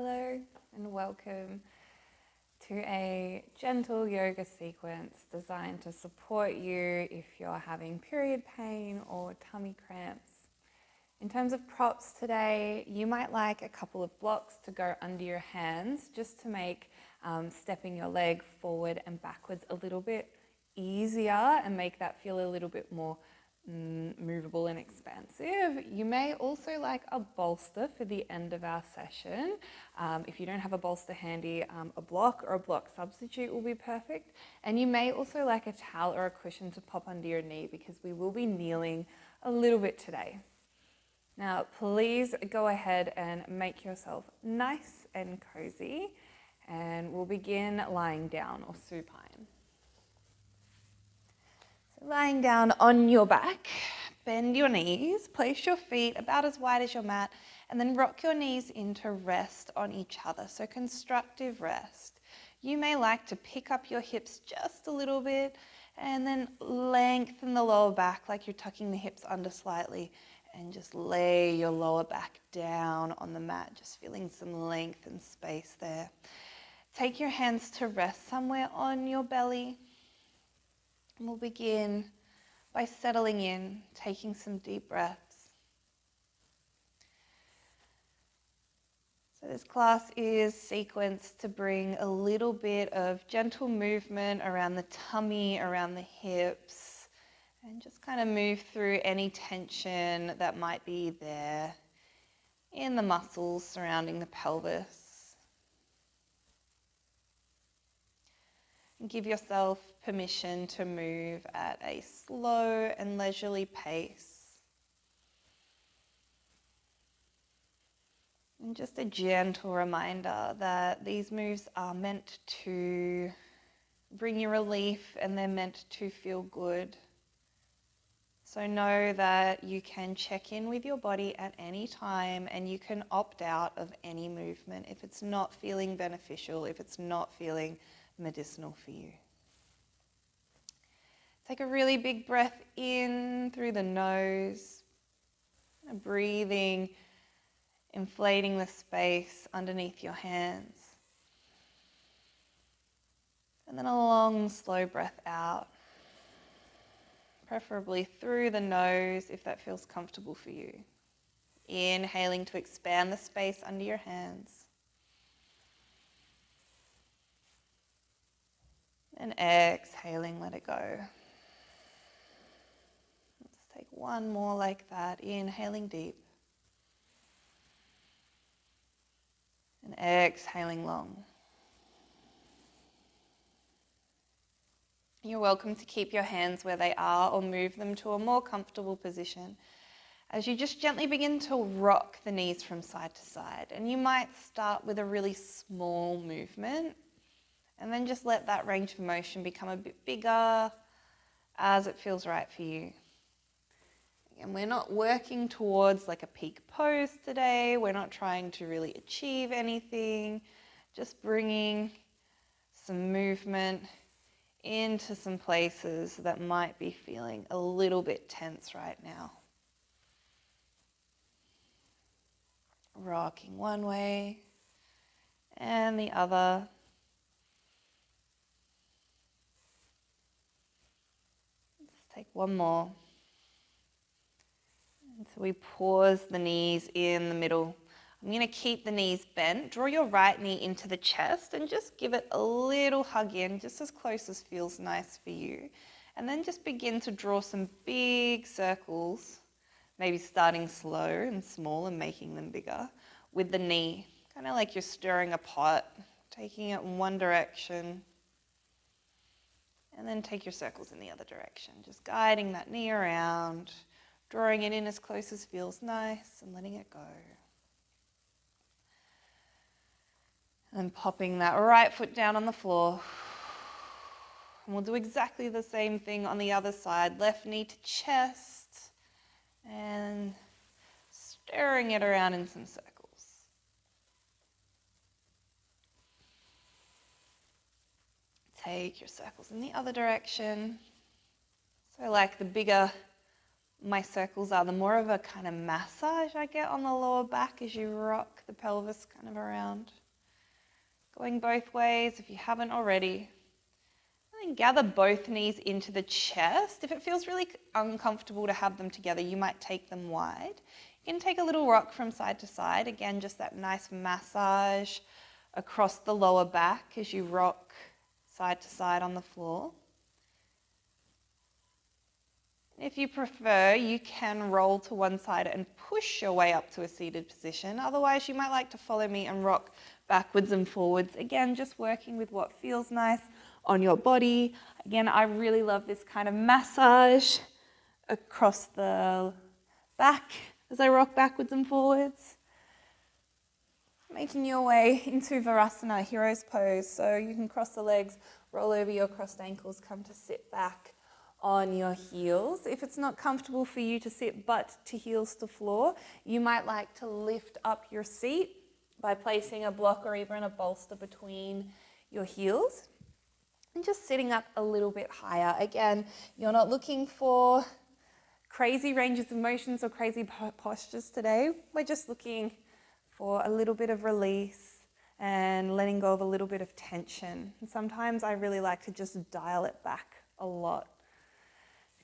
Hello and welcome to a gentle yoga sequence designed to support you if you're having period pain or tummy cramps. In terms of props today, you might like a couple of blocks to go under your hands just to make stepping your leg forward and backwards a little bit easier and make that feel a little bit more movable and expansive. You may also like a bolster for the end of our session. If you don't have a bolster handy, a block or a block substitute will be perfect. And you may also like a towel or a cushion to pop under your knee because we will be kneeling a little bit today. Now, please go ahead and make yourself nice and cozy, and we'll begin lying down or supine. Lying down on your back, bend your knees, place your feet about as wide as your mat, and then rock your knees into rest on each other, so constructive rest. You may like to pick up your hips just a little bit and then lengthen the lower back like you're tucking the hips under slightly and just lay your lower back down on the mat, just feeling some length and space there. Take your hands to rest somewhere on your belly. And we'll begin by settling in, taking some deep breaths. So this class is sequenced to bring a little bit of gentle movement around the tummy, around the hips, and just kind of move through any tension that might be there in the muscles surrounding the pelvis. And give yourself permission to move at a slow and leisurely pace. And just a gentle reminder that these moves are meant to bring you relief and they're meant to feel good. So know that you can check in with your body at any time and you can opt out of any movement if it's not feeling beneficial, if it's not feeling medicinal for you. Take a really big breath in through the nose, breathing, inflating the space underneath your hands. And then a long, slow breath out, preferably through the nose if that feels comfortable for you. Inhaling to expand the space under your hands. And exhaling, let it go. Let's take one more like that, inhaling deep. And exhaling long. You're welcome to keep your hands where they are or move them to a more comfortable position as you just gently begin to rock the knees from side to side. And you might start with a really small movement and then just let that range of motion become a bit bigger as it feels right for you. And we're not working towards like a peak pose today. We're not trying to really achieve anything. Just bringing some movement into some places that might be feeling a little bit tense right now. Rocking one way and the other. Let's take one more. And so we pause the knees in the middle. I'm going to keep the knees bent. Draw your right knee into the chest and just give it a little hug in, just as close as feels nice for you. And then just begin to draw some big circles, maybe starting slow and small and making them bigger with the knee, kind of like you're stirring a pot, taking it in one direction. And then take your circles in the other direction, just guiding that knee around, drawing it in as close as feels nice and letting it go. And popping that right foot down on the floor. And we'll do exactly the same thing on the other side. Left knee to chest and stirring it around in some circles. Take your circles in the other direction. So like the bigger my circles are, the more of a kind of massage I get on the lower back as you rock the pelvis kind of around. Going both ways if you haven't already. And then gather both knees into the chest. If it feels really uncomfortable to have them together, you might take them wide. You can take a little rock from side to side. Again, just that nice massage across the lower back as you rock side to side on the floor. If you prefer, you can roll to one side and push your way up to a seated position. Otherwise, you might like to follow me and rock backwards and forwards. Again, just working with what feels nice on your body. Again, I really love this kind of massage across the back as I rock backwards and forwards. Making your way into Virasana, hero's pose. So you can cross the legs, roll over your crossed ankles, come to sit back on your heels. If it's not comfortable for you to sit butt to heels to floor, you might like to lift up your seat by placing a block or even a bolster between your heels and just sitting up a little bit higher. Again, you're not looking for crazy ranges of motions or crazy postures today. We're just looking for a little bit of release and letting go of a little bit of tension. And sometimes I really like to just dial it back a lot.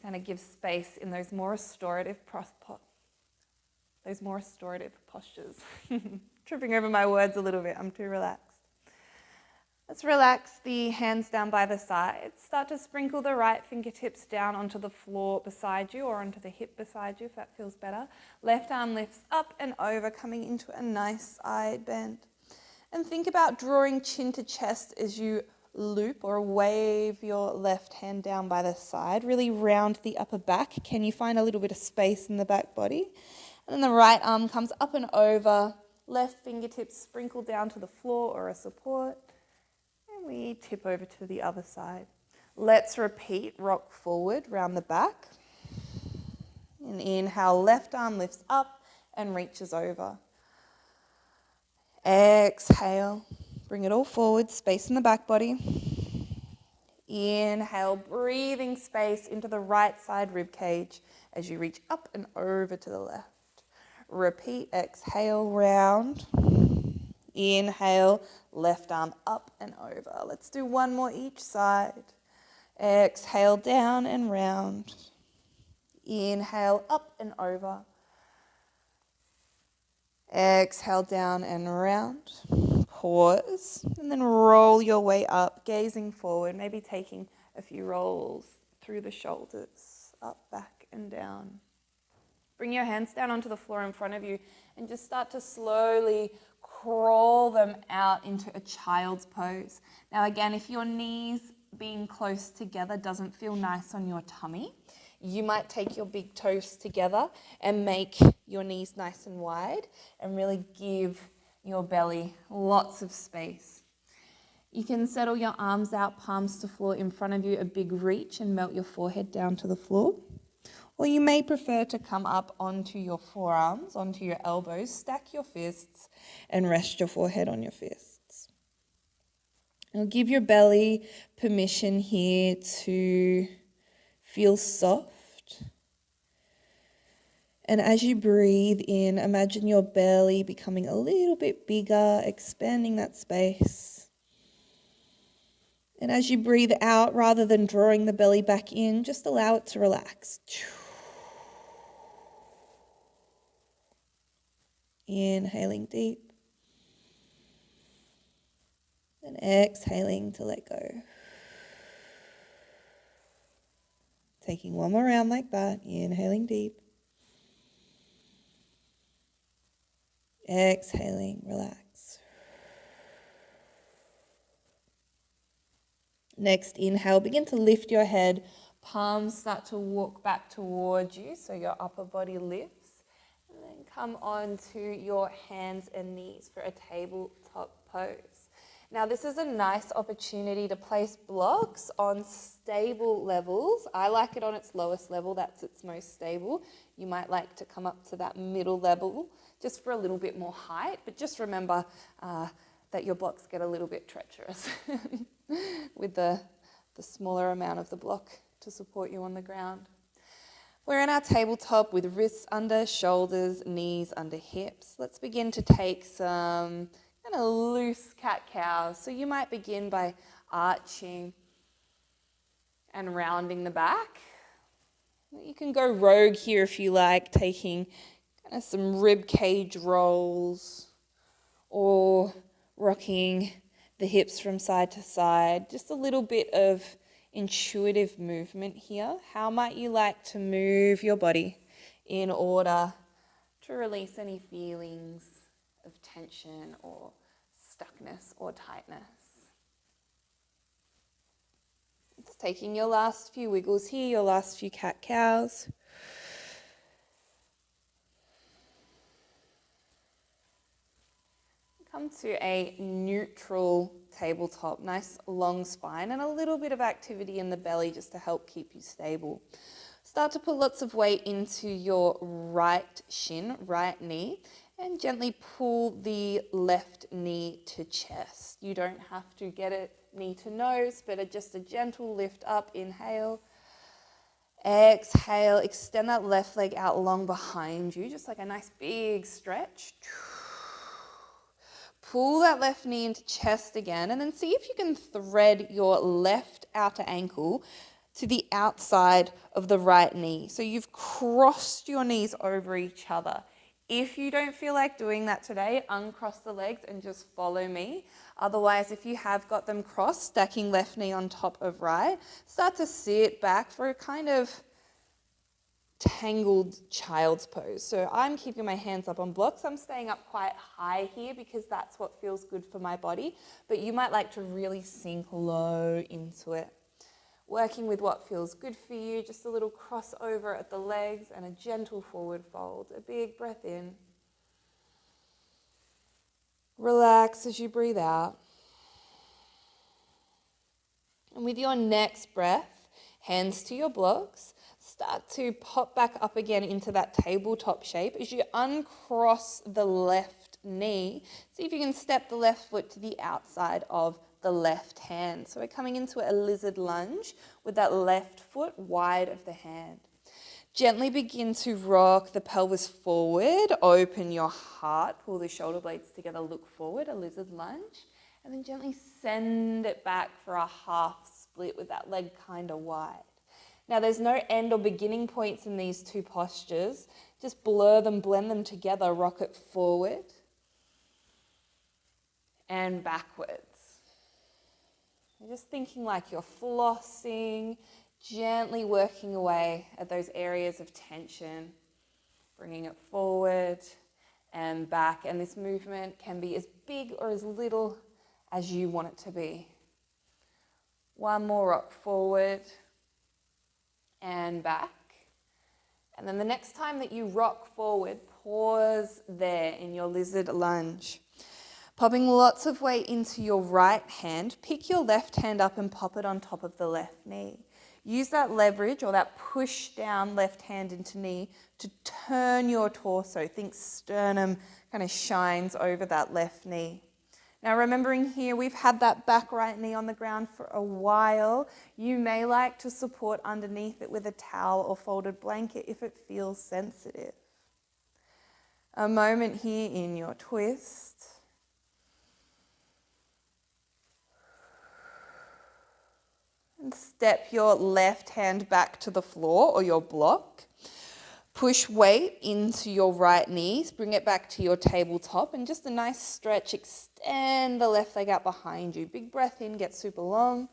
Kind of give space in those more restorative postures. Tripping over my words a little bit, I'm too relaxed. Let's relax the hands down by the sides. Start to sprinkle the right fingertips down onto the floor beside you or onto the hip beside you if that feels better. Left arm lifts up and over, coming into a nice side bend. And think about drawing chin to chest as you loop or wave your left hand down by the side. Really round the upper back. Can you find a little bit of space in the back body? And then the right arm comes up and over. Left fingertips sprinkle down to the floor or a support. And we tip over to the other side. Let's repeat. Rock forward, round the back. And inhale, left arm lifts up and reaches over. Exhale. Bring it all forward, space in the back body. Inhale, breathing space into the right side rib cage as you reach up and over to the left. Repeat, exhale, round. Inhale, left arm up and over. Let's do one more each side. Exhale, down and round. Inhale, up and over. Exhale, down and round. Pause, and then roll your way up, gazing forward, maybe taking a few rolls through the shoulders, up, back, and down. Bring your hands down onto the floor in front of you and just start to slowly crawl them out into a child's pose. Now again, if your knees being close together doesn't feel nice on your tummy, you might take your big toes together and make your knees nice and wide and really give your belly lots of space. You can settle your arms out, palms to floor in front of you, a big reach, and melt your forehead down to the floor. Or you may prefer to come up onto your forearms, onto your elbows, stack your fists, and rest your forehead on your fists. Now give your belly permission here to feel soft. And as you breathe in, imagine your belly becoming a little bit bigger, expanding that space. And as you breathe out, rather than drawing the belly back in, just allow it to relax. Inhaling deep. And exhaling to let go. Taking one more round like that. Inhaling deep. Exhaling, relax. Next, inhale, begin to lift your head. Palms start to walk back towards you, so your upper body lifts. And then come on to your hands and knees for a tabletop pose. Now, this is a nice opportunity to place blocks on stable levels. I like it on its lowest level, that's its most stable. You might like to come up to that middle level just for a little bit more height, but just remember that your blocks get a little bit treacherous with the smaller amount of the block to support you on the ground. We're in our tabletop with wrists under shoulders, knees under hips. Let's begin to take some kind of loose cat-cows. So you might begin by arching and rounding the back. You can go rogue here if you like, taking kind of some rib cage rolls or rocking the hips from side to side. Just a little bit of intuitive movement here. How might you like to move your body in order to release any feelings of tension or stuckness or tightness? It's taking your last few wiggles here, your last few cat-cows. Come to a neutral tabletop, nice long spine and a little bit of activity in the belly just to help keep you stable. Start to put lots of weight into your right shin, right knee, and gently pull the left knee to chest. You don't have to get it knee to nose, but just a gentle lift up, inhale. Exhale, extend that left leg out long behind you, just like a nice big stretch. Pull that left knee into chest again, and then see if you can thread your left outer ankle to the outside of the right knee. So you've crossed your knees over each other. If you don't feel like doing that today, uncross the legs and just follow me. Otherwise, if you have got them crossed, stacking left knee on top of right, start to sit back for a kind of tangled child's pose. So I'm keeping my hands up on blocks. I'm staying up quite high here because that's what feels good for my body. But you might like to really sink low into it. Working with what feels good for you, just a little crossover at the legs and a gentle forward fold. A big breath in. Relax as you breathe out. And with your next breath, hands to your blocks, start to pop back up again into that tabletop shape. As you uncross the left knee, see if you can step the left foot to the outside of the left hand. So we're coming into a lizard lunge with that left foot wide of the hand. Gently begin to rock the pelvis forward, open your heart, pull the shoulder blades together, look forward, a lizard lunge, and then gently send it back for a half split with that leg kind of wide. Now there's no end or beginning points in these two postures. Just blur them, blend them together, rock it forward and backwards. You're just thinking like you're flossing, gently working away at those areas of tension, bringing it forward and back. And this movement can be as big or as little as you want it to be. One more rock forward and back. And then the next time that you rock forward, pause there in your lizard lunge. Popping lots of weight into your right hand, pick your left hand up and pop it on top of the left knee. Use that leverage or that push down left hand into knee to turn your torso. Think sternum kind of shines over that left knee. Now remembering here, we've had that back right knee on the ground for a while. You may like to support underneath it with a towel or folded blanket if it feels sensitive. A moment here in your twist. And step your left hand back to the floor or your block. Push weight into your right knees, bring it back to your tabletop, and just a nice stretch, extend the left leg out behind you. Big breath in, get super long.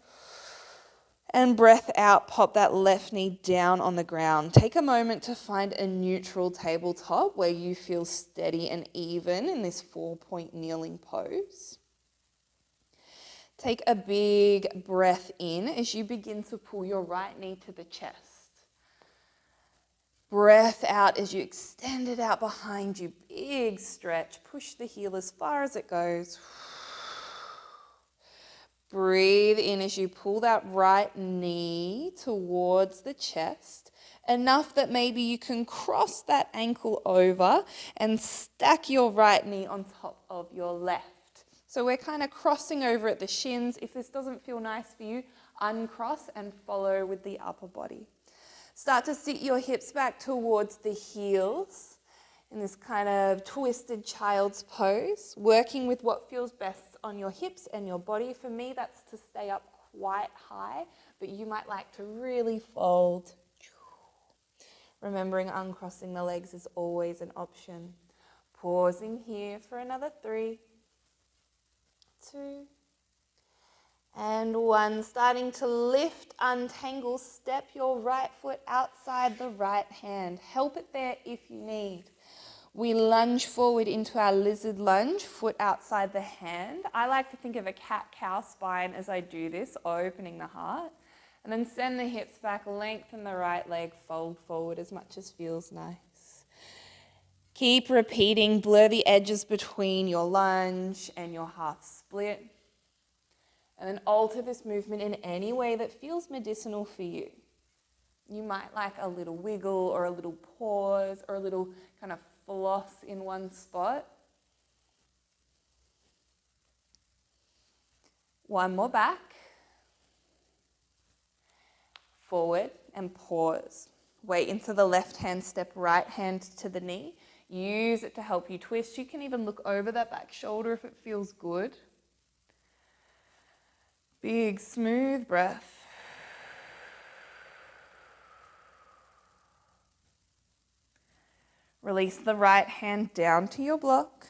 And breath out, pop that left knee down on the ground. Take a moment to find a neutral tabletop where you feel steady and even in this 4-point kneeling pose. Take a big breath in as you begin to pull your right knee to the chest. Breath out as you extend it out behind you. Big stretch. Push the heel as far as it goes. Breathe in as you pull that right knee towards the chest. Enough that maybe you can cross that ankle over and stack your right knee on top of your left. So we're kind of crossing over at the shins. If this doesn't feel nice for you, uncross and follow with the upper body. Start to sit your hips back towards the heels in this kind of twisted child's pose, working with what feels best on your hips and your body. For me, that's to stay up quite high, but you might like to really fold. Remembering uncrossing the legs is always an option. Pausing here for another 3, 2, and 1. Starting to lift, untangle, step your right foot outside the right hand. Help it there if you need. We lunge forward into our lizard lunge, foot outside the hand. I like to think of a cat-cow spine as I do this, opening the heart. And then send the hips back, lengthen the right leg, fold forward as much as feels nice. Keep repeating, blur the edges between your lunge and your half split. And then alter this movement in any way that feels medicinal for you. You might like a little wiggle or a little pause or a little kind of floss in one spot. One more back. Forward and pause. Weight into the left hand, step right hand to the knee. Use it to help you twist. You can even look over that back shoulder if it feels good. Big, smooth breath. Release the right hand down to your block.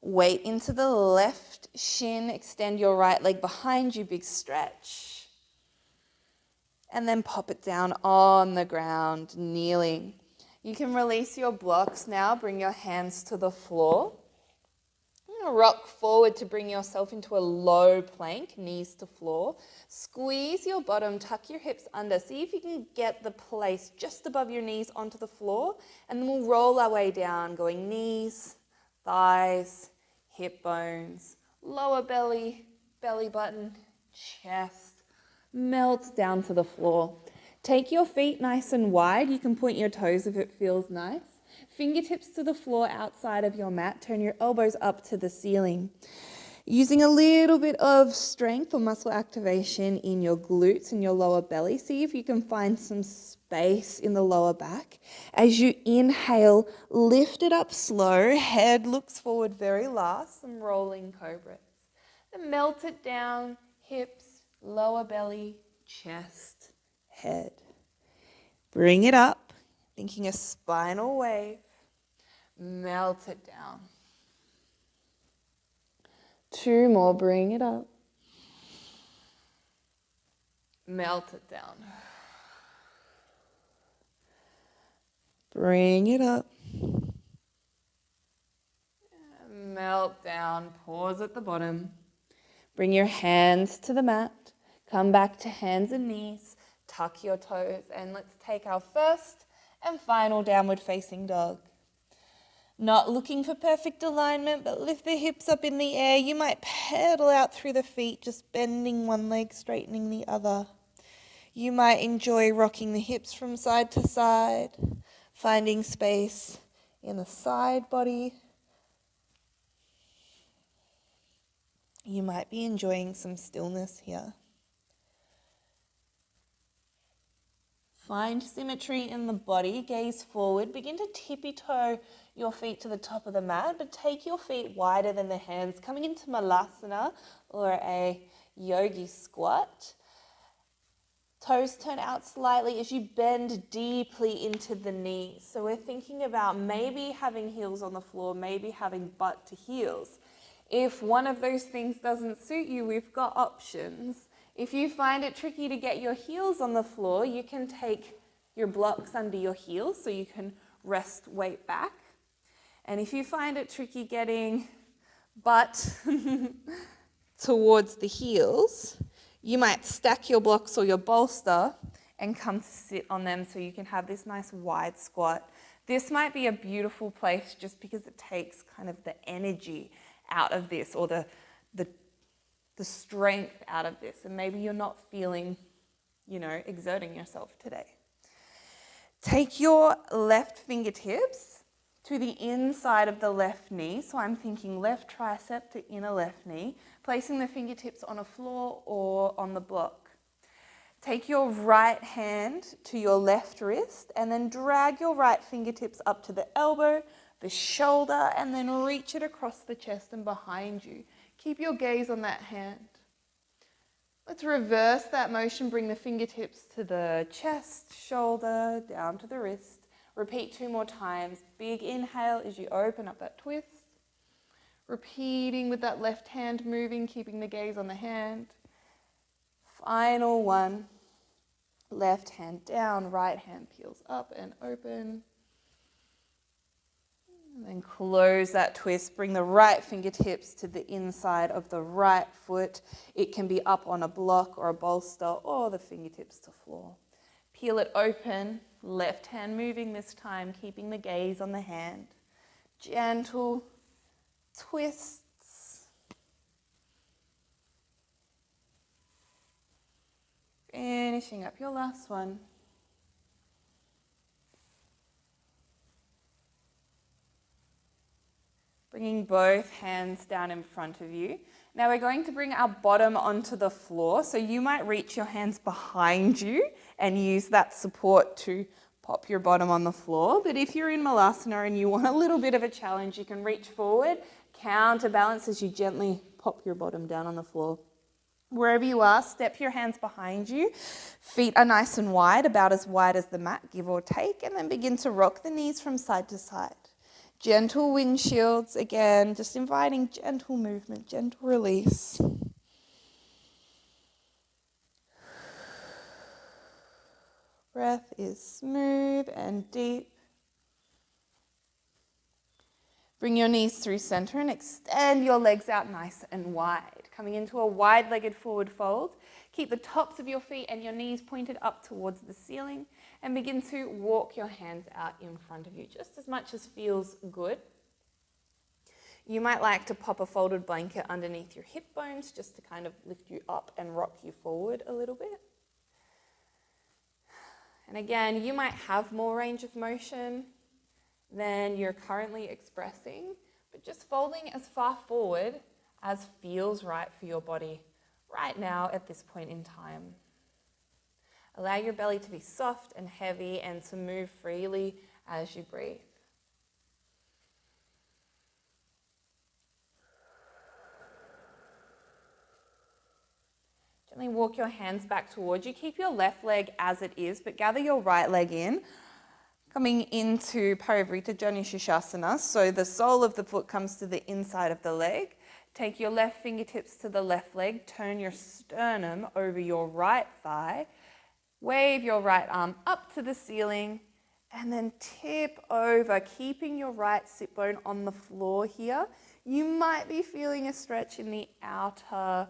Weight into the left shin. Extend your right leg behind you, big stretch. And then pop it down on the ground, kneeling. You can release your blocks now. Bring your hands to the floor. You're going to rock forward to bring yourself into a low plank, knees to floor. Squeeze your bottom, tuck your hips under. See if you can get the place just above your knees onto the floor. And then we'll roll our way down, going knees, thighs, hip bones, lower belly, belly button, chest. Melt down to the floor. Take your feet nice and wide. You can point your toes if it feels nice. Fingertips to the floor outside of your mat. Turn your elbows up to the ceiling. Using a little bit of strength or muscle activation in your glutes and your lower belly. See if you can find some space in the lower back. As you inhale, lift it up slow. Head looks forward very last. Some rolling cobras. Then melt it down, hips, lower belly, chest, head. Bring it up, thinking a spinal wave. Melt it down. 2 more, bring it up. Melt it down. Bring it up. Melt down, pause at the bottom. Bring your hands to the mat. Come back to hands and knees. Tuck your toes and let's take our first and final downward facing dog. Not looking for perfect alignment, but lift the hips up in the air. You might pedal out through the feet, just bending one leg, straightening the other. You might enjoy rocking the hips from side to side, finding space in the side body. You might be enjoying some stillness here. Find symmetry in the body, gaze forward. Begin to tippy-toe your feet to the top of the mat, but take your feet wider than the hands, coming into malasana or a yogi squat. Toes turn out slightly as you bend deeply into the knees. So we're thinking about maybe having heels on the floor, maybe having butt to heels. If one of those things doesn't suit you, we've got options. If you find it tricky to get your heels on the floor, you can take your blocks under your heels so you can rest weight back. And if you find it tricky getting butt towards the heels, you might stack your blocks or your bolster and come to sit on them so you can have this nice wide squat. This might be a beautiful place just because it takes kind of the energy out of this or the strength out of this, and maybe you're not feeling, exerting yourself today. Take your left fingertips to the inside of the left knee. So I'm thinking left tricep to inner left knee, placing the fingertips on a floor or on the block. Take your right hand to your left wrist and then drag your right fingertips up to the elbow, the shoulder, and then reach it across the chest and behind you. Keep your gaze on that hand. Let's reverse that motion. Bring the fingertips to the chest, shoulder, down to the wrist. Repeat 2 more times. Big inhale as you open up that twist. Repeating with that left hand moving, keeping the gaze on the hand. Final one. Left hand down, right hand peels up and open. And then close that twist. Bring the right fingertips to the inside of the right foot. It can be up on a block or a bolster or the fingertips to floor. Peel it open. Left hand moving this time, keeping the gaze on the hand. Gentle twists. Finishing up your last one. Bringing both hands down in front of you. Now we're going to bring our bottom onto the floor. So you might reach your hands behind you and use that support to pop your bottom on the floor. But if you're in Malasana and you want a little bit of a challenge, you can reach forward, counterbalance as you gently pop your bottom down on the floor. Wherever you are, step your hands behind you. Feet are nice and wide, about as wide as the mat, give or take, and then begin to rock the knees from side to side. Gentle windshields, again, just inviting gentle movement, gentle release. Breath is smooth and deep. Bring your knees through center and extend your legs out nice and wide. Coming into a wide-legged forward fold. Keep the tops of your feet and your knees pointed up towards the ceiling and begin to walk your hands out in front of you, just as much as feels good. You might like to pop a folded blanket underneath your hip bones just to kind of lift you up and rock you forward a little bit. And again, you might have more range of motion than you're currently expressing, but just folding as far forward as feels right for your body right now at this point in time. Allow your belly to be soft and heavy and to move freely as you breathe. Gently walk your hands back towards you. Keep your left leg as it is, but gather your right leg in. Coming into Parivrita Janu Shishasana, so the sole of the foot comes to the inside of the leg. Take your left fingertips to the left leg, turn your sternum over your right thigh, wave your right arm up to the ceiling, and then tip over, keeping your right sit bone on the floor here. You might be feeling a stretch in the outer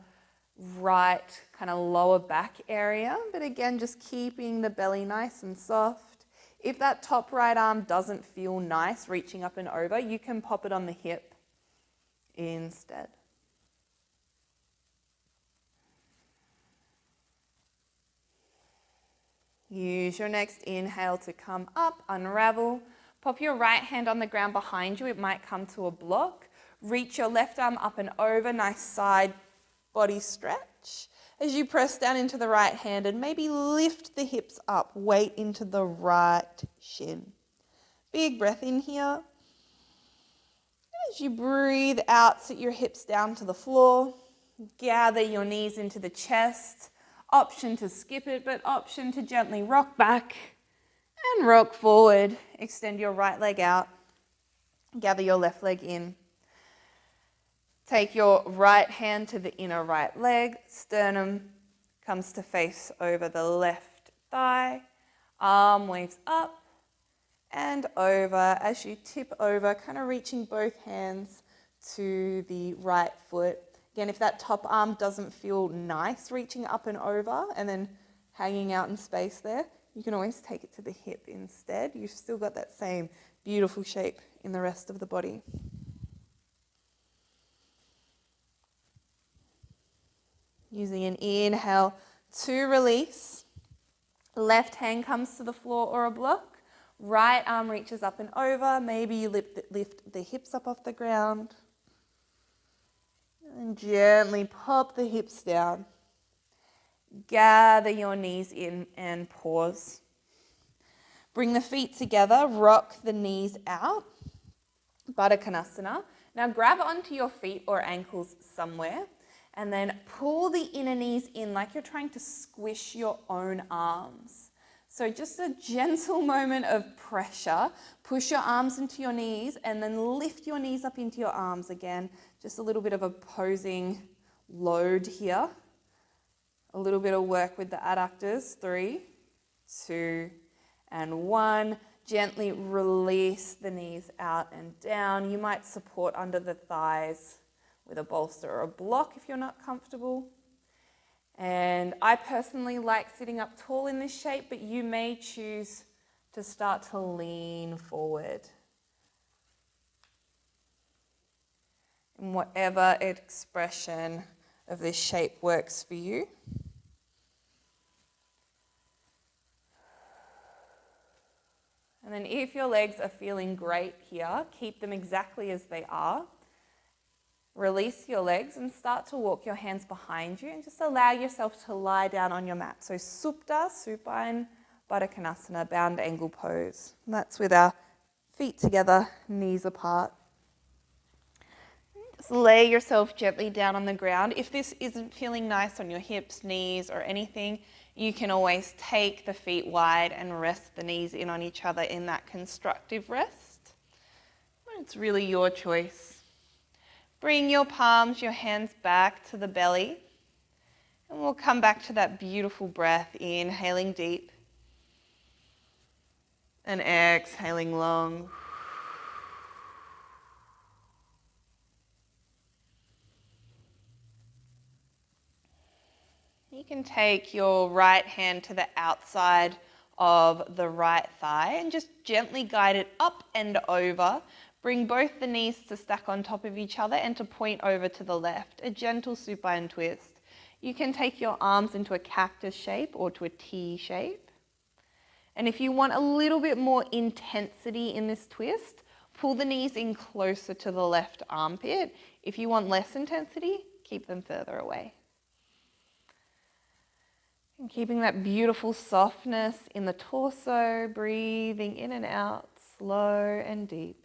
right kind of lower back area, but again, just keeping the belly nice and soft. If that top right arm doesn't feel nice reaching up and over, you can pop it on the hip instead. Use your next inhale to come up, unravel. Pop your right hand on the ground behind you. It might come to a block. Reach your left arm up and over, nice side body stretch. As you press down into the right hand and maybe lift the hips up, weight into the right shin. Big breath in here. As you breathe out, sit your hips down to the floor. Gather your knees into the chest. Option to skip it, but option to gently rock back and rock forward. Extend your right leg out. Gather your left leg in. Take your right hand to the inner right leg. Sternum comes to face over the left thigh. Arm waves up and over as you tip over, kind of reaching both hands to the right foot. Again, if that top arm doesn't feel nice reaching up and over and then hanging out in space there, you can always take it to the hip instead. You've still got that same beautiful shape in the rest of the body. Using an inhale to release. Left hand comes to the floor or a block. Right arm reaches up and over. Maybe you lift the hips up off the ground. And gently pop the hips down. Gather your knees in and pause. Bring the feet together, rock the knees out. Baddha Konasana. Now grab onto your feet or ankles somewhere and then pull the inner knees in like you're trying to squish your own arms. So just a gentle moment of pressure. Push your arms into your knees and then lift your knees up into your arms again. Just a little bit of opposing load here. A little bit of work with the adductors. 3, 2, and 1. Gently release the knees out and down. You might support under the thighs with a bolster or a block if you're not comfortable. And I personally like sitting up tall in this shape, but you may choose to start to lean forward. And whatever expression of this shape works for you. And then if your legs are feeling great here, keep them exactly as they are. Release your legs and start to walk your hands behind you and just allow yourself to lie down on your mat. So Supta, supine, Baddha Konasana, bound angle pose. And that's with our feet together, knees apart. Just lay yourself gently down on the ground. If this isn't feeling nice on your hips, knees, or anything, you can always take the feet wide and rest the knees in on each other in that constructive rest. It's really your choice. Bring your palms, your hands back to the belly. And we'll come back to that beautiful breath, inhaling deep and exhaling long. You can take your right hand to the outside of the right thigh and just gently guide it up and over. Bring both the knees to stack on top of each other and to point over to the left, a gentle supine twist. You can take your arms into a cactus shape or to a T shape. And if you want a little bit more intensity in this twist, pull the knees in closer to the left armpit. If you want less intensity, keep them further away. And keeping that beautiful softness in the torso, breathing in and out, slow and deep.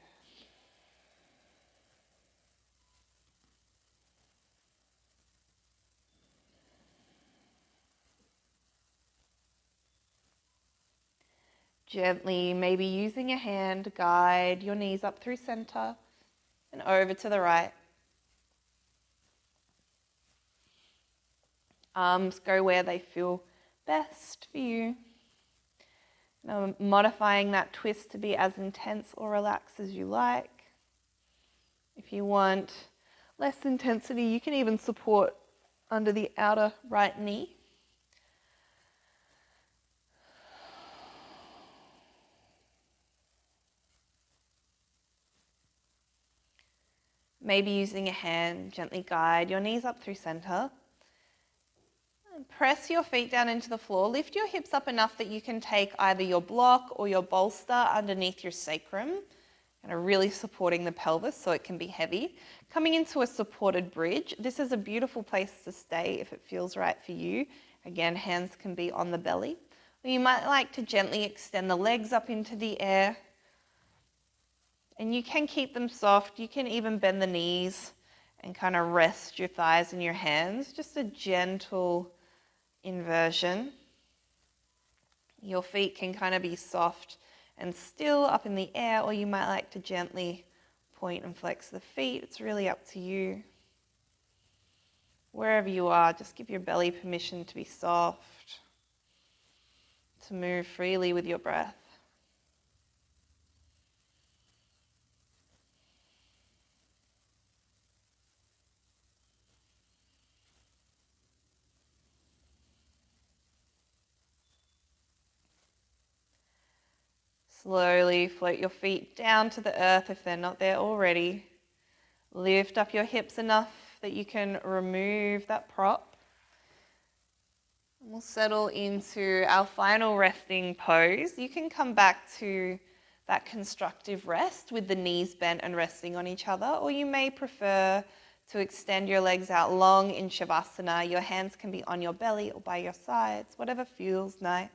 Gently, maybe using a hand, guide your knees up through center and over to the right. Arms go where they feel best for you. Now, modifying that twist to be as intense or relaxed as you like. If you want less intensity, you can even support under the outer right knee. Maybe using a hand, gently guide your knees up through center. And press your feet down into the floor. Lift your hips up enough that you can take either your block or your bolster underneath your sacrum, and really supporting the pelvis so it can be heavy. Coming into a supported bridge. This is a beautiful place to stay if it feels right for you. Again, hands can be on the belly. Or you might like to gently extend the legs up into the air. And you can keep them soft. You can even bend the knees and kind of rest your thighs in your hands. Just a gentle inversion. Your feet can kind of be soft and still up in the air, or you might like to gently point and flex the feet. It's really up to you. Wherever you are, just give your belly permission to be soft, to move freely with your breath. Slowly float your feet down to the earth if they're not there already. Lift up your hips enough that you can remove that prop. And we'll settle into our final resting pose. You can come back to that constructive rest with the knees bent and resting on each other, or you may prefer To extend your legs out long in Shavasana, your hands can be on your belly or by your sides, whatever feels nice.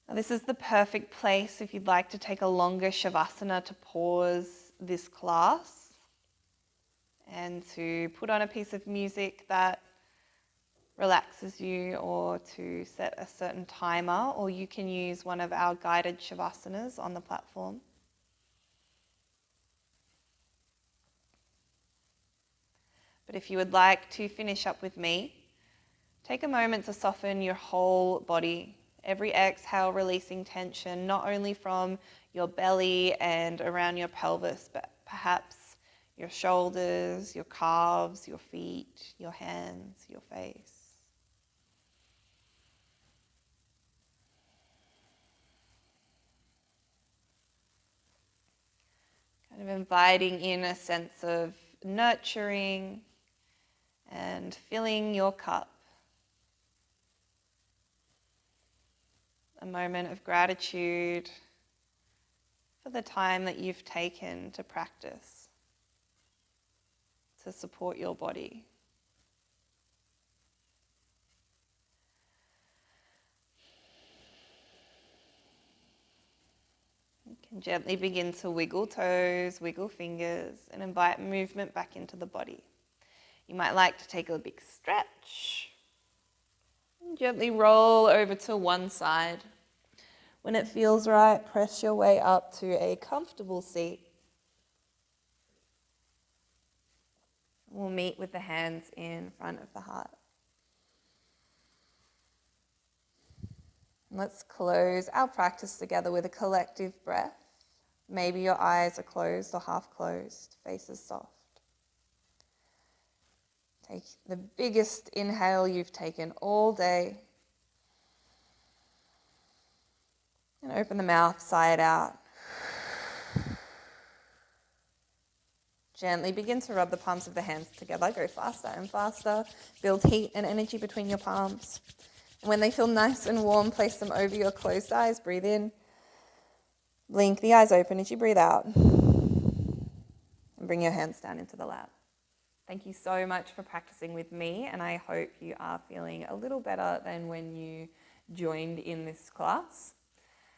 Now, this is the perfect place if you'd like to take a longer Shavasana to pause this class and to put on a piece of music that relaxes you, or to set a certain timer, or you can use one of our guided Shavasanas on the platform. But if you would like to finish up with me, take a moment to soften your whole body. Every exhale releasing tension, not only from your belly and around your pelvis, but perhaps your shoulders, your calves, your feet, your hands, your face. Kind of inviting in a sense of nurturing and filling your cup. A moment of gratitude for the time that you've taken to practice, to support your body. You can gently begin to wiggle toes, wiggle fingers, and invite movement back into the body. You might like to take a big stretch. And gently roll over to one side. When it feels right, press your way up to a comfortable seat. We'll meet with the hands in front of the heart. Let's close our practice together with a collective breath. Maybe your eyes are closed or half closed, faces soft. Take the biggest inhale you've taken all day. And open the mouth, sigh it out. Gently begin to rub the palms of the hands together. Go faster and faster. Build heat and energy between your palms. And when they feel nice and warm, place them over your closed eyes. Breathe in. Blink the eyes open as you breathe out. And bring your hands down into the lap. Thank you so much for practicing with me, and I hope you are feeling a little better than when you joined in this class.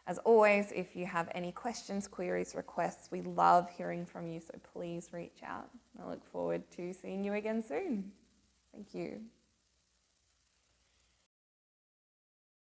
As always, if you have any questions, queries, requests, we love hearing from you, so please reach out. I look forward to seeing you again soon. Thank you.